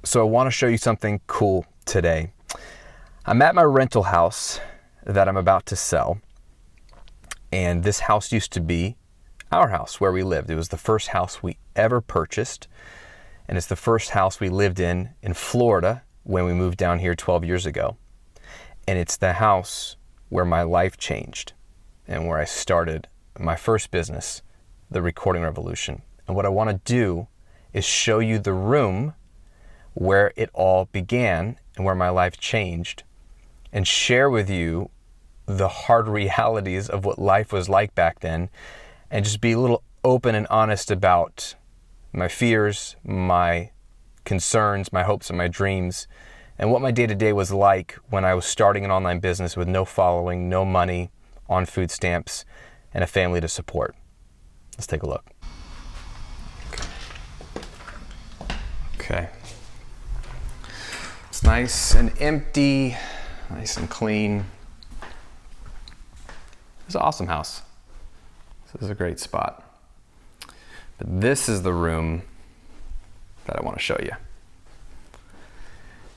So I want to show you something cool today. I'm at my rental house that I'm about to sell. And this house used to be our house where we lived. It was the first house we ever purchased. And it's the first house we lived in Florida when we moved down here 12 years ago. And it's the house where my life changed and where I started my first business, The Recording Revolution. And what I want to do is show you the room where it all began and where my life changed, and share with you the hard realities of what life was like back then, and just be a little open and honest about my fears, my concerns, my hopes and my dreams, and what my day-to-day was like when I was starting an online business with no following, no money, on food stamps, and a family to support. Let's take a look. Okay. It's nice and empty, nice and clean. It's an awesome house. This is a great spot. But this is the room that I want to show you.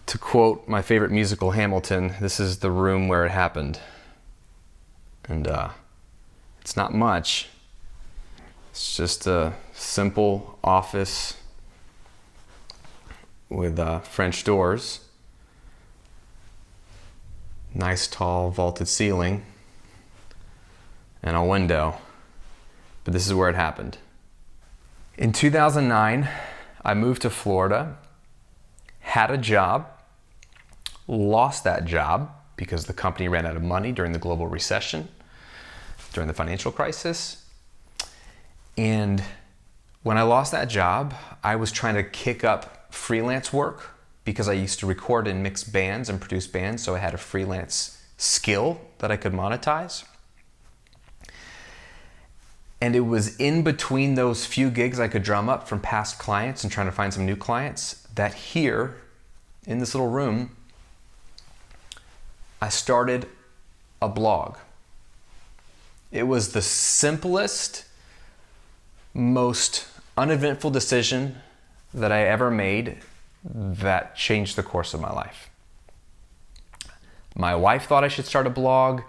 To quote my favorite musical, Hamilton, this is the room where it happened. And it's not much. It's just a simple office with French doors. Nice tall vaulted ceiling and a window. But this is where it happened. In 2009, I moved to Florida, had a job, lost that job because the company ran out of money during the global recession, during the financial crisis. And when I lost that job, I was trying to kick up freelance work because I used to record and mix bands and produce bands, so I had a freelance skill that I could monetize. And it was in between those few gigs I could drum up from past clients and trying to find some new clients that here, in this little room, I started a blog. It was the simplest, most uneventful decision that I ever made that changed the course of my life. My wife thought I should start a blog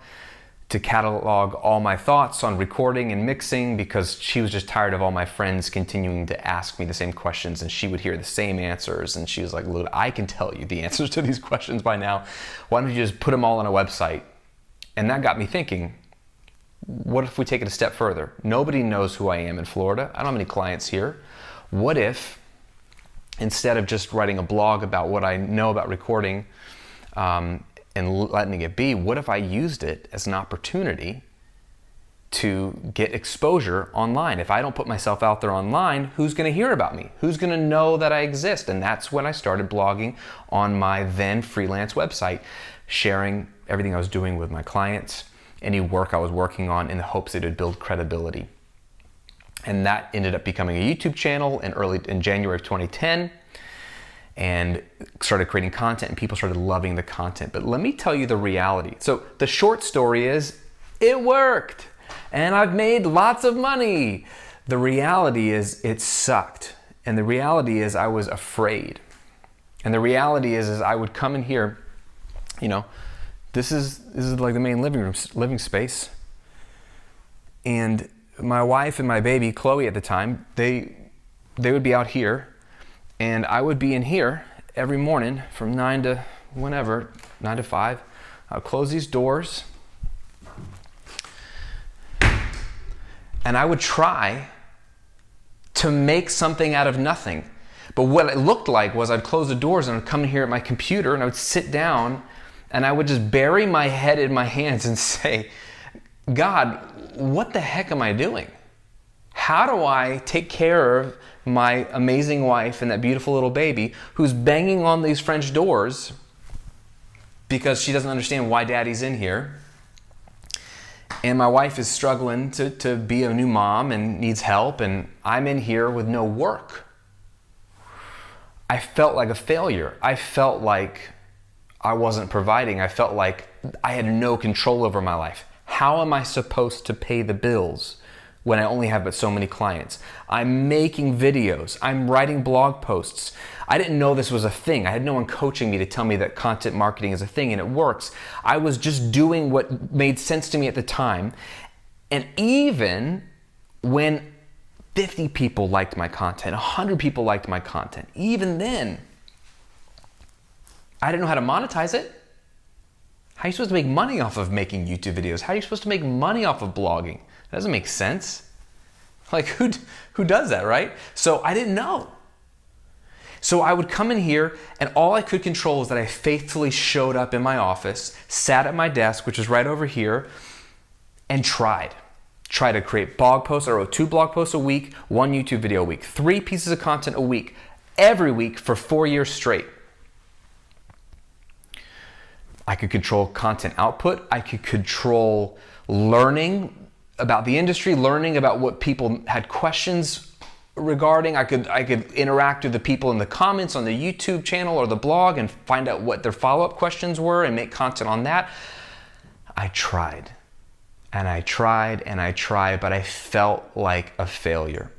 to catalog all my thoughts on recording and mixing because she was just tired of all my friends continuing to ask me the same questions, and she would hear the same answers, and she was like, "Look, I can tell you the answers to these questions by now. Why don't you just put them all on a website?" And that got me thinking, what if we take it a step further? Nobody knows who I am in Florida. I don't have any clients here. What if, instead of just writing a blog about what I know about recording and letting it be, what if I used it as an opportunity to get exposure online? If I don't put myself out there online, who's going to hear about me? Who's going to know that I exist? And that's when I started blogging on my then freelance website, sharing everything I was doing with my clients, any work I was working on, in the hopes that it would build credibility. And that ended up becoming a YouTube channel in January of 2010, and started creating content, and people started loving the content. But let me tell you the reality. So the short story is, it worked, and I've made lots of money. The reality is, it sucked. And the reality is, I was afraid. And the reality is I would come in here, this is like the main living space. And my wife and my baby, Chloe at the time, they would be out here, and I would be in here every morning from 9 to 5. I would close these doors, and I would try to make something out of nothing. But what it looked like was I'd close the doors and I'd come in here at my computer and I would sit down and I would just bury my head in my hands and say, "God, what the heck am I doing? How do I take care of my amazing wife and that beautiful little baby who's banging on these French doors because she doesn't understand why daddy's in here? And my wife is struggling to be a new mom and needs help, and I'm in here with no work." I felt like a failure. I felt like I wasn't providing. I felt like I had no control over my life. How am I supposed to pay the bills when I only have but so many clients. I'm making videos. I'm writing blog posts. I didn't know this was a thing. I had no one coaching me to tell me that content marketing is a thing and it works. I was just doing what made sense to me at the time. And even when 50 people liked my content, 100 people liked my content, even then, I didn't know how to monetize it. How are you supposed to make money off of making YouTube videos? How are you supposed to make money off of blogging? That doesn't make sense. Like who does that, right? So I didn't know. So I would come in here and all I could control was that I faithfully showed up in my office, sat at my desk, which is right over here, and tried to create blog posts. I wrote 2 blog posts a week, 1 YouTube video a week, 3 pieces of content a week, every week for 4 years straight. I could control content output. I could control learning about the industry, learning about what people had questions regarding. I could interact with the people in the comments on the YouTube channel or the blog and find out what their follow-up questions were and make content on that. I tried and I tried and I tried, but I felt like a failure.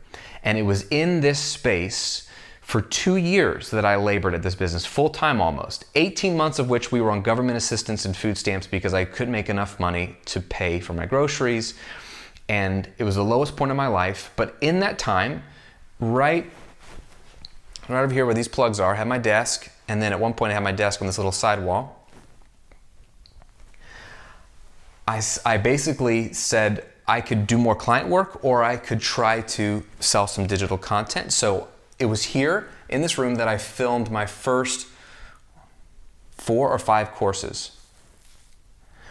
And it was in this space for 2 years that I labored at this business, full-time almost, 18 months of which we were on government assistance and food stamps because I couldn't make enough money to pay for my groceries. And it was the lowest point of my life. But in that time, right over here where these plugs are, I had my desk. And then at one point I had my desk on this little sidewall. I basically said I could do more client work or I could try to sell some digital content. So it was here in this room that I filmed my first 4 or 5 courses.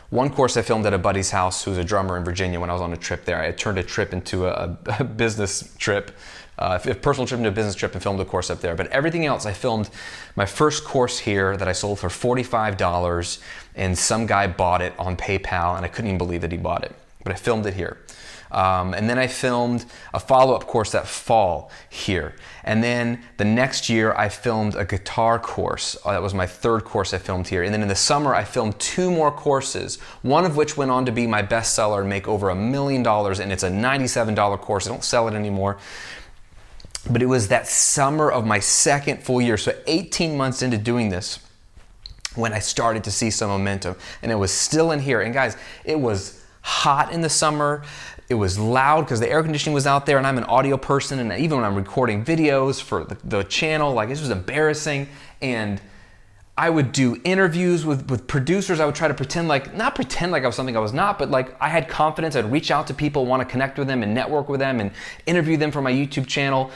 One course I filmed at a buddy's house who's a drummer in Virginia when I was on a trip there. I had turned a trip into a business trip, a personal trip into a business trip and filmed a course up there. But everything else, I filmed my first course here that I sold for $45 and some guy bought it on PayPal and I couldn't even believe that he bought it. But I filmed it here. And then I filmed a follow-up course that fall here. And then the next year I filmed a guitar course. That was my 3rd course I filmed here. And then in the summer I filmed 2 more courses, one of which went on to be my bestseller and make over $1 million. And it's a $97 course. I don't sell it anymore. But it was that summer of my 2nd full year. So 18 months into doing this when I started to see some momentum. And it was still in here. And guys, it was hot in the summer. It was loud because the air conditioning was out there and I'm an audio person, and even when I'm recording videos for the channel, like this was embarrassing. And I would do interviews with producers. I would try to not pretend like I was something I was not, but like I had confidence. I'd reach out to people, want to connect with them and network with them and interview them for my YouTube channel.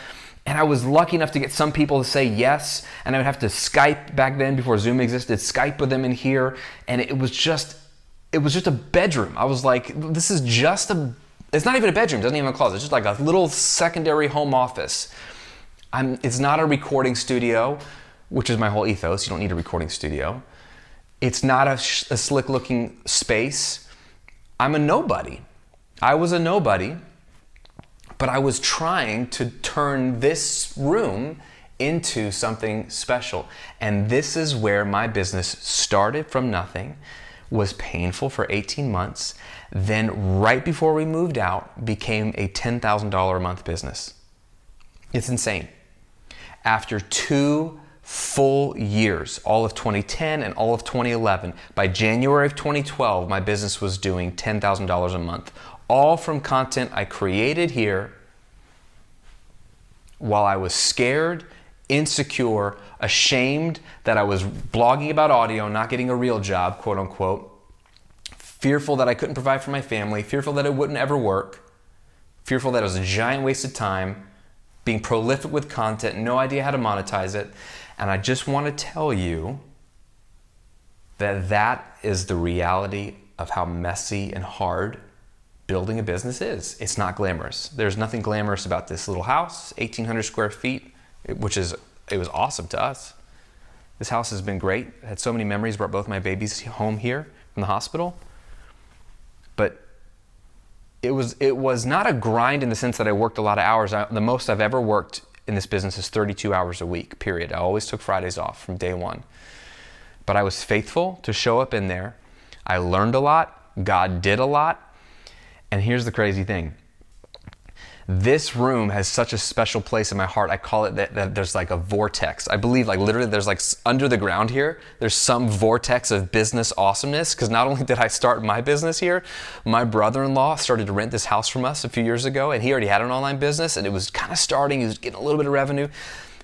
And I was lucky enough to get some people to say yes. And I would have to Skype back then before Zoom existed, Skype with them in here. And it was just a bedroom. I was like, it's not even a bedroom, it doesn't even have a closet. It's just like a little secondary home office. It's not a recording studio, which is my whole ethos. You don't need a recording studio. It's not a slick looking space. I'm a nobody. I was a nobody, but I was trying to turn this room into something special. And this is where my business started from nothing, was painful for 18 months, then right before we moved out, became a $10,000 a month business. It's insane. After 2 full years, all of 2010 and all of 2011, by January of 2012, my business was doing $10,000 a month, all from content I created here while I was scared, insecure, ashamed that I was blogging about audio, not getting a real job, quote unquote, fearful that I couldn't provide for my family, fearful that it wouldn't ever work, fearful that it was a giant waste of time, being prolific with content, no idea how to monetize it. And I just want to tell you that that is the reality of how messy and hard building a business is. It's not glamorous. There's nothing glamorous about this little house, 1,800 square feet, it was awesome to us. This house has been great. I had so many memories, brought both my babies home here from the hospital. But it was not a grind in the sense that I worked a lot of hours. The most I've ever worked in this business is 32 hours a week, period. I always took Fridays off from day one. But I was faithful to show up in there. I learned a lot. God did a lot. And here's the crazy thing. This room has such a special place in my heart. I call it that there's like a vortex. I believe like literally there's like under the ground here, there's some vortex of business awesomeness, because not only did I start my business here, my brother-in-law started to rent this house from us a few years ago, and he already had an online business and it was kind of starting, he was getting a little bit of revenue.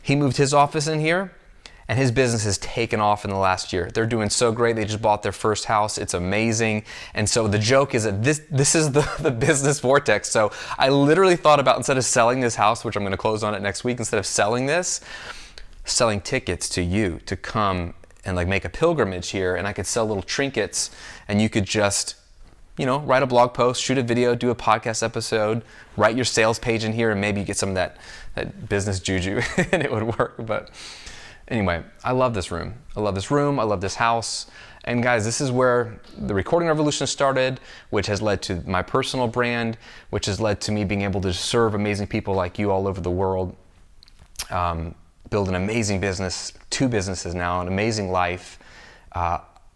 He moved his office in here, and his business has taken off in the last year. They're doing so great. They just bought their first house. It's amazing. And so the joke is that this is the business vortex. So I literally thought about, instead of selling this house, which I'm going to close on it next week, instead of selling this, selling tickets to you to come and like make a pilgrimage here. And I could sell little trinkets, and you could just, you know, write a blog post, shoot a video, do a podcast episode, write your sales page in here, and maybe you get some of that business juju and it would work. But anyway, I love this room. I love this room. I love this house. And guys, this is where the recording revolution started, which has led to my personal brand, which has led to me being able to serve amazing people like you all over the world, build an amazing business, 2 businesses now, an amazing life.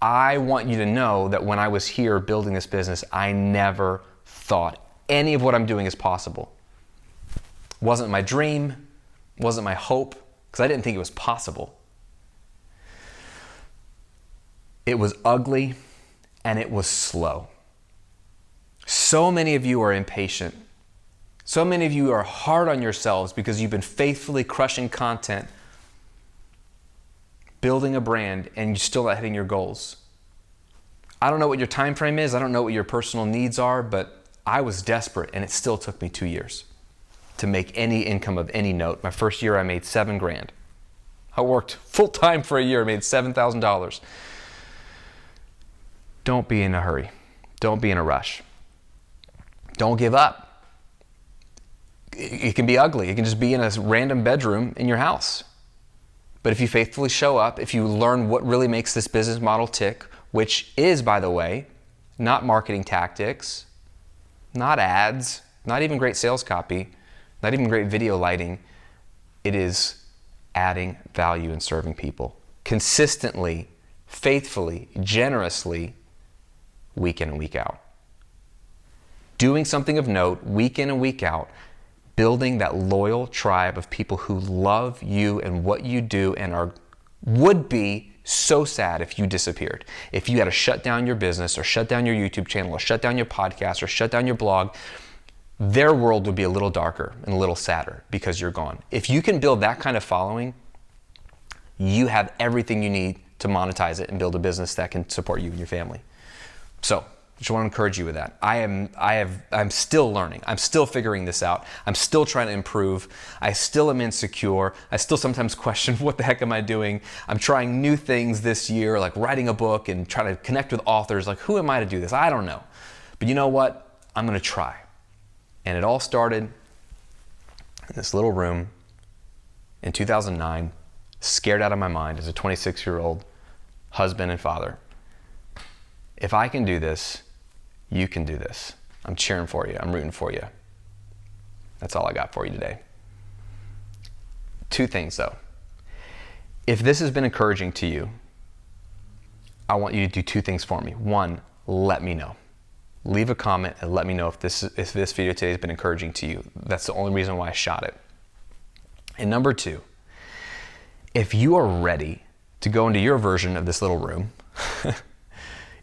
I want you to know that when I was here building this business, I never thought any of what I'm doing is possible. Wasn't my dream, wasn't my hope, because I didn't think it was possible. It was ugly and it was slow. So many of you are impatient. So many of you are hard on yourselves because you've been faithfully crushing content, building a brand, and you're still not hitting your goals. I don't know what your time frame is. I don't know what your personal needs are, but I was desperate, and it still took me 2 years to make any income of any note. My first year, I made $7,000. I worked full time for a year, made $7,000. Don't be in a hurry. Don't be in a rush. Don't give up. It can be ugly. It can just be in a random bedroom in your house. But if you faithfully show up, if you learn what really makes this business model tick, which is, by the way, not marketing tactics, not ads, not even great sales copy, not even great video lighting, it is adding value and serving people consistently, faithfully, generously, week in and week out. Doing something of note week in and week out, building that loyal tribe of people who love you and what you do and would be so sad if you disappeared. If you had to shut down your business or shut down your YouTube channel or shut down your podcast or shut down your blog, their world would be a little darker and a little sadder because you're gone. If you can build that kind of following, you have everything you need to monetize it and build a business that can support you and your family. So, just want to encourage you with that. I'm still learning. I'm still figuring this out. I'm still trying to improve. I still am insecure. I still sometimes question, what the heck am I doing? I'm trying new things this year, like writing a book and trying to connect with authors. Like, who am I to do this? I don't know. But you know what? I'm going to try. And it all started in this little room in 2009, scared out of my mind as a 26-year-old husband and father. If I can do this, you can do this. I'm cheering for you. I'm rooting for you. That's all I got for you today. 2 things though. If this has been encouraging to you, I want you to do 2 things for me. 1, let me know. Leave a comment and let me know if this video today has been encouraging to you. That's the only reason why I shot it. And number 2, if you are ready to go into your version of this little room,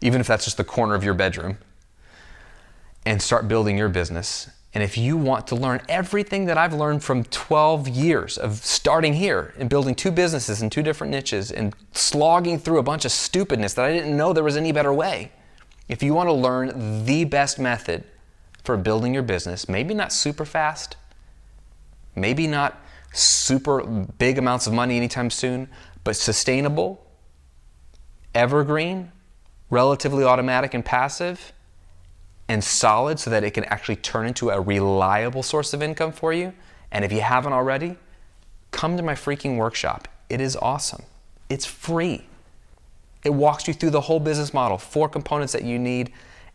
even if that's just the corner of your bedroom, and start building your business. And if you want to learn everything that I've learned from 12 years of starting here and building 2 businesses in 2 different niches and slogging through a bunch of stupidness that I didn't know there was any better way. If you want to learn the best method for building your business, maybe not super fast, maybe not super big amounts of money anytime soon, but sustainable, evergreen, relatively automatic and passive, and solid so that it can actually turn into a reliable source of income for you. And if you haven't already, come to my freaking workshop. It is awesome. It's free. It walks you through the whole business model, 4 components that you need.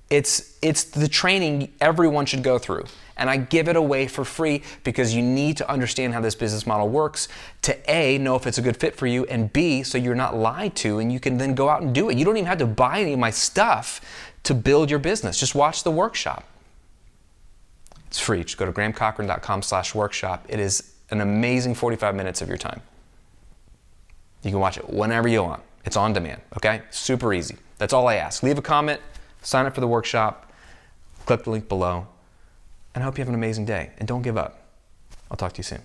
It's the training everyone should go through. And I give it away for free because you need to understand how this business model works to A, know if it's a good fit for you, and B, so you're not lied to and you can then go out and do it. You don't even have to buy any of my stuff to build your business. Just watch the workshop. It's free. Just go to grahamcochrane.com/workshop. It is an amazing 45 minutes of your time. You can watch it whenever you want. It's on demand, okay? Super easy. That's all I ask. Leave a comment, sign up for the workshop, click the link below, and I hope you have an amazing day. And don't give up. I'll talk to you soon.